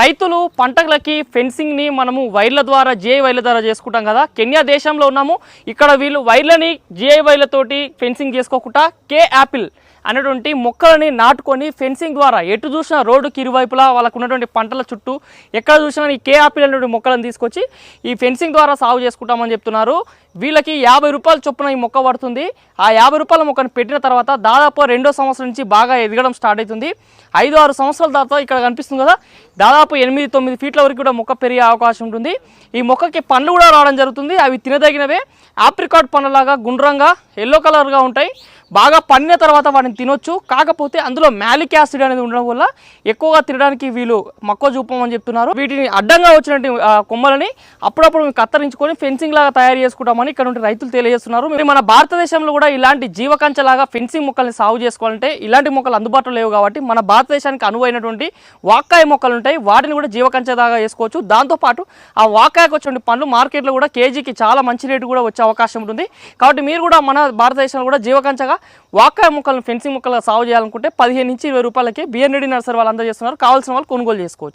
రైతులు పంటలకి ఫెన్సింగ్ని మనము వైర్ల ద్వారా జిఐ వైర్ల ద్వారా చేసుకుంటాం కదా. కెన్యా దేశంలో ఉన్నాము. ఇక్కడ వీళ్ళు వైర్లని జిఐ వైర్లతోటి ఫెన్సింగ్ చేసుకోకుండా కే యాపిల్ అనేటువంటి మొక్కలని నాటుకొని ఫెన్సింగ్ ద్వారా ఎటు చూసినా రోడ్డుకి ఇరువైపులా వాళ్ళకు ఉన్నటువంటి పంటల చుట్టూ ఎక్కడ చూసినా ఈ కే యాపిల్ అనేటువంటి మొక్కలను తీసుకొచ్చి ఈ ఫెన్సింగ్ ద్వారా సాగు చేసుకుంటామని చెప్తున్నారు. వీళ్ళకి 50 రూపాయల చొప్పున ఈ మొక్క పడుతుంది. ఆ 50 రూపాయల మొక్కను పెట్టిన తర్వాత దాదాపు 2వ సంవత్సరం నుంచి బాగా ఎదగడం స్టార్ట్ అవుతుంది. 5-6 సంవత్సరాల తర్వాత ఇక్కడ కనిపిస్తుంది కదా, దాదాపు 8-9 ఫీట్ల వరకు కూడా మొక్క పెరిగే అవకాశం ఉంటుంది. ఈ మొక్కకి పండ్లు కూడా రావడం జరుగుతుంది. అవి తినదగినవే, ఆప్రికాట్ పండ్లలాగా గుండ్రంగా ఎల్లో కలర్గా ఉంటాయి. బాగా పండిన తర్వాత వాటిని తినొచ్చు. కాకపోతే అందులో మ్యాలిక్ యాసిడ్ అనేది ఉండడం వల్ల ఎక్కువగా తినడానికి వీళ్ళు మక్కువ చూపమని చెప్తున్నారు. వీటిని అడ్డంగా వచ్చినట్టు కొమ్మలని అప్పుడప్పుడు మేము కత్తిరించుకొని ఫెన్సింగ్ లాగా తయారు చేసుకుంటామని ఇక్కడ నుండి రైతులు తెలియజేస్తున్నారు. మరి మన భారతదేశంలో కూడా ఇలాంటి జీవకంచలాగా ఫెన్సింగ్ మొక్కల్ని సాగు చేసుకోవాలంటే ఇలాంటి మొక్కలు అందుబాటులో లేవు కాబట్టి మన భారతదేశానికి అనువైనటువంటి వాక్కాయ మొక్కలు ఉంటాయి. వాటిని కూడా జీవకంచలాగా వేసుకోవచ్చు. దాంతోపాటు ఆ వాక్కాయకు వచ్చిన పండ్లు మార్కెట్లో కూడా కేజీకి చాలా మంచి రేటు కూడా వచ్చే అవకాశం ఉంటుంది. కాబట్టి మీరు కూడా మన భారతదేశంలో కూడా జీవకంచగా వాక్కాయ మొక్కలను ఫెన్సింగ్ మొక్కలుగా సాగు చేయాలనుకుంటే 15 నుంచి 20 రూపాయలకి బిఎన్ రెడ్డి నర్సరీ వాళ్ళు అందజేస్తున్నారు. కావాల్సిన వాళ్ళు కొనుగోలు చేసుకోవచ్చు.